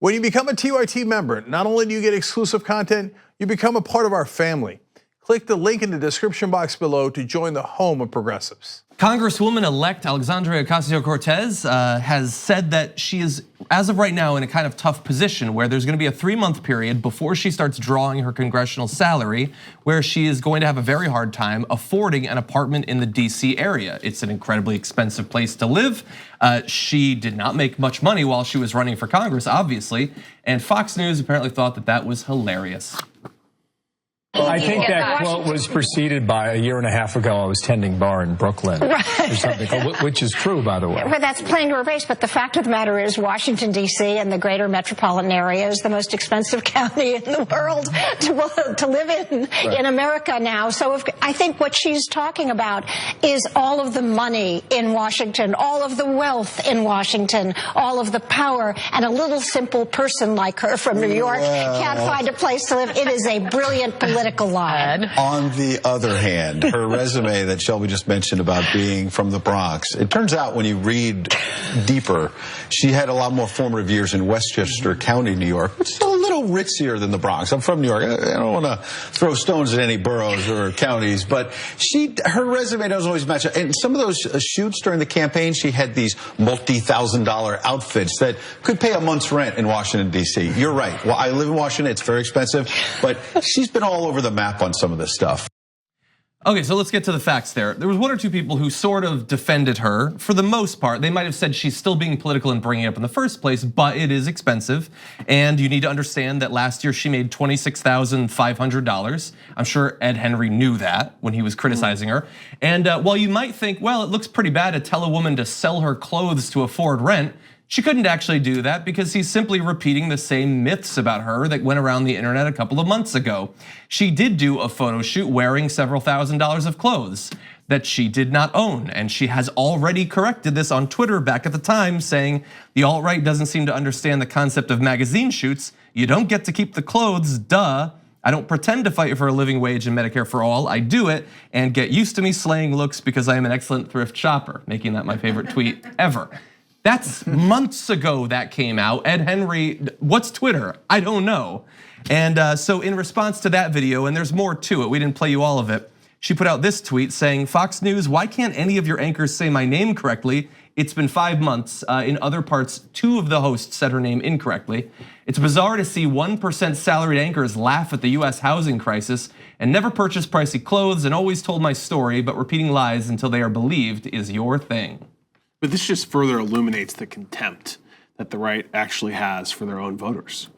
When you become a TYT member, not only do you get exclusive content, you become a part of our family. Click the link in the description box below to join the home of progressives. Congresswoman-elect Alexandria Ocasio-Cortez has said that she is, as of right now, in a kind of tough position where there's gonna be a 3-month period before she starts drawing her congressional salary, where she is going to have a very hard time affording an apartment in the DC area. It's an incredibly expensive place to live. She did not make much money while she was running for Congress, obviously, and Fox News apparently thought that that was hilarious. I think that quote was preceded by a year and a half ago. I was tending bar in Brooklyn, or something, which is true, by the way. Well, that's playing to her base. But the fact of the matter is, Washington D.C. and the greater metropolitan area is the most expensive county in the world to live in America now. So I think what she's talking about is all of the money in Washington, all of the wealth in Washington, all of the power, and a little simple person like her from New York can't find a place to live. It is a brilliant political line. On the other hand, her resume that Shelby just mentioned about being from the Bronx, it turns out when you read deeper, she had a lot more formative years in Westchester County, New York, which is a little ritzier than the Bronx. I'm from New York. I don't want to throw stones at any boroughs or counties, but her resume doesn't always match up. And some of those shoots during the campaign, she had these multi-$1,000 outfits that could pay a month's rent in Washington, D.C. You're right. Well, I live in Washington. It's very expensive, but she's been all over the map on some of this stuff. Okay, so let's get to the facts there. There was 1 or 2 people who sort of defended her. For the most part, they might have said she's still being political and bringing it up in the first place, but it is expensive. And you need to understand that last year she made $26,500. I'm sure Ed Henry knew that when he was criticizing her. And while you might think, well, it looks pretty bad to tell a woman to sell her clothes to afford rent, she couldn't actually do that because he's simply repeating the same myths about her that went around the internet a couple of months ago. She did do a photo shoot wearing several $1,000s of clothes that she did not own. And she has already corrected this on Twitter back at the time, saying the alt-right doesn't seem to understand the concept of magazine shoots. You don't get to keep the clothes, duh. I don't pretend to fight for a living wage and Medicare for all. I do it and get used to me slaying looks because I am an excellent thrift shopper, making that my favorite tweet ever. That's months ago that came out. Ed Henry, what's Twitter? I don't know. And so in response to that video, and there's more to it, we didn't play you all of it, she put out this tweet saying, Fox News, why can't any of your anchors say my name correctly? It's been 5 months. In other parts, 2 of the hosts said her name incorrectly. It's bizarre to see 1% salaried anchors laugh at the US housing crisis and never purchase pricey clothes and always told my story, but repeating lies until they are believed is your thing. But this just further illuminates the contempt that the right actually has for their own voters.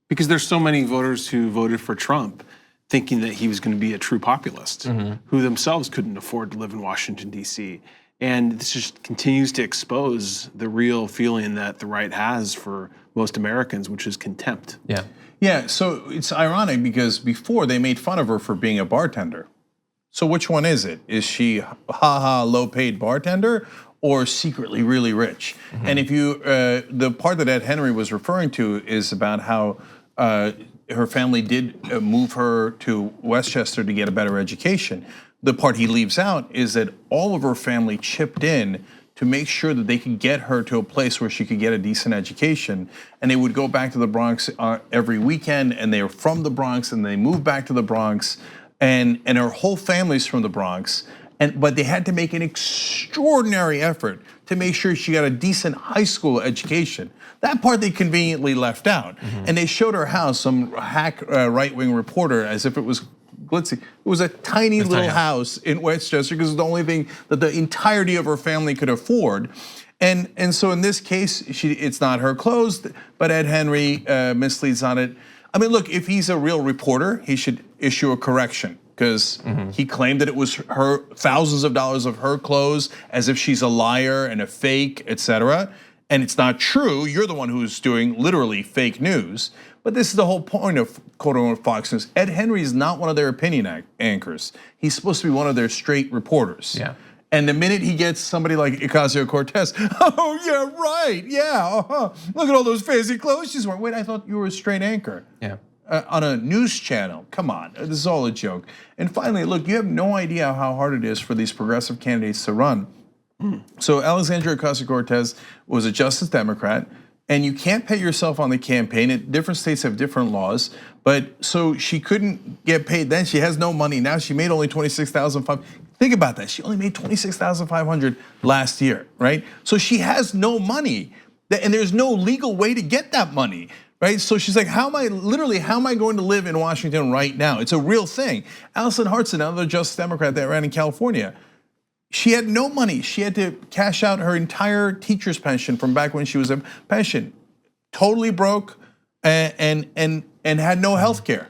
Because there's so many voters who voted for Trump thinking that he was going to be a true populist, who themselves couldn't afford to live in Washington, D.C. And this just continues to expose the real feeling that the right has for most Americans, which is contempt. Yeah, so it's ironic because before they made fun of her for being a bartender. So which one is it? Is she low-paid bartender or secretly really rich? And if you, the part that Ed Henry was referring to is about how her family did move her to Westchester to get a better education. The part he leaves out is that all of her family chipped in to make sure that they could get her to a place where she could get a decent education. And they would go back to the Bronx every weekend, and they were from the Bronx, and they moved back to the Bronx, and her whole family's from the Bronx. But they had to make an extraordinary effort to make sure she got a decent high school education. That part they conveniently left out. And they showed her house, some hack right-wing reporter, as if it was glitzy. It was a tiny little house in Westchester because it's the only thing that the entirety of her family could afford. And so in this case, it's not her clothes, but Ed Henry misleads on it. I mean, look, if he's a real reporter, he should issue a correction, because he claimed that it was her thousands of dollars of her clothes, as if she's a liar and a fake, etc. And it's not true. You're the one who's doing literally fake news. But this is the whole point of quote-unquote Fox News. Ed Henry is not one of their opinion anchors. He's supposed to be one of their straight reporters. And the minute he gets somebody like Ocasio-Cortez, oh yeah, right, yeah, look at all those fancy clothes she's wearing. Wait, I thought you were a straight anchor. On a news channel, come on, this is all a joke. And finally, look, you have no idea how hard it is for these progressive candidates to run. So Alexandria Ocasio-Cortez was a Justice Democrat. and you can't pay yourself on the campaign. Different states have different laws, but so she couldn't get paid then. She has no money now. She made only $26,500. Think about that. She only made $26,500 last year, right? So she has no money, and there's no legal way to get that money. Right, so she's like, how am I going to live in Washington right now? It's a real thing. Alison Hartson, another Justice Democrat that ran in California, she had no money. She had to cash out her entire teacher's pension from back when she was a pension. Totally broke and had no health care.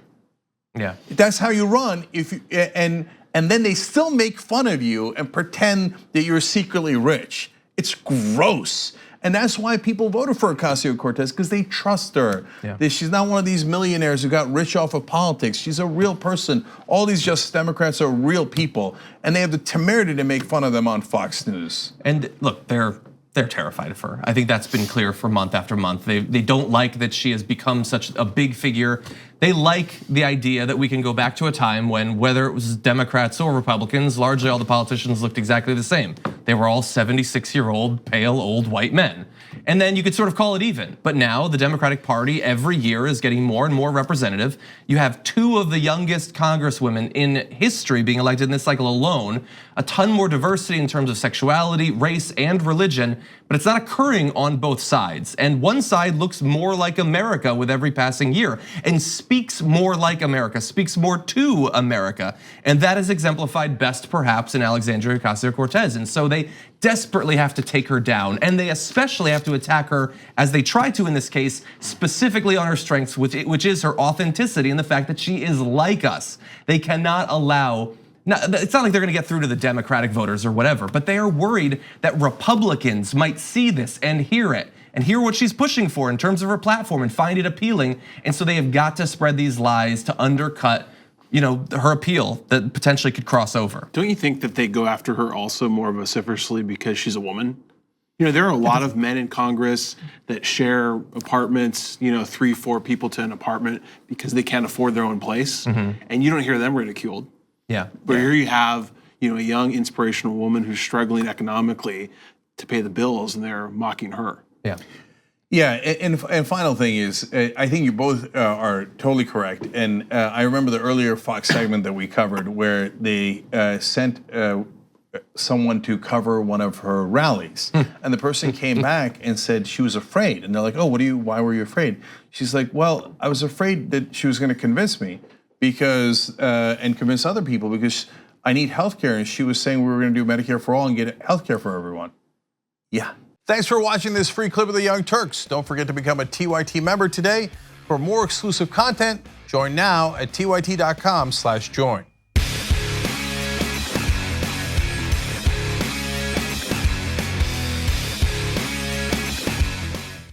Yeah. That's how you run. And then they still make fun of you and pretend that you're secretly rich. It's gross. And that's why people voted for Ocasio-Cortez, because they trust her. Yeah. She's not one of these millionaires who got rich off of politics. She's a real person. All these Justice Democrats are real people, and they have the temerity to make fun of them on Fox News. And look, they're terrified of her. I think that's been clear for month after month. They don't like that she has become such a big figure. They like the idea that we can go back to a time when, whether it was Democrats or Republicans, largely all the politicians looked exactly the same. They were all 76-year-old, pale, old white men. And then you could sort of call it even. But now the Democratic Party every year is getting more and more representative. You have 2 of the youngest congresswomen in history being elected in this cycle alone. A ton more diversity in terms of sexuality, race, and religion, but it's not occurring on both sides. And one side looks more like America with every passing year and speaks more like America, speaks more to America. And that is exemplified best perhaps in Alexandria Ocasio-Cortez. And so they desperately have to take her down, and they especially have to attack her, as they try to in this case, specifically on her strengths, which is her authenticity and the fact that she is like us. They cannot allow, it's not like they're gonna get through to the Democratic voters or whatever, but they are worried that Republicans might see this and hear it, and hear what she's pushing for in terms of her platform and find it appealing. And so they have got to spread these lies to undercut her appeal that potentially could cross over. Don't you think that they go after her also more vociferously because she's a woman? There are a lot of men in Congress that share apartments, 3, 4 people to an apartment because they can't afford their own place. And you don't hear them ridiculed. Yeah. But here you have, a young inspirational woman who's struggling economically to pay the bills, and they're mocking her. Yeah. Yeah, and final thing is, I think you both are totally correct. And I remember the earlier Fox segment that we covered where they sent someone to cover one of her rallies. And the person came back and said she was afraid. And they're like, oh, why were you afraid? She's like, well, I was afraid that she was gonna convince me because, and convince other people because I need healthcare. And she was saying we were gonna do Medicare for all and get healthcare for everyone. Yeah. Thanks for watching this free clip of the Young Turks. Don't forget to become a TYT member today. For more exclusive content, join now at tyt.com/join.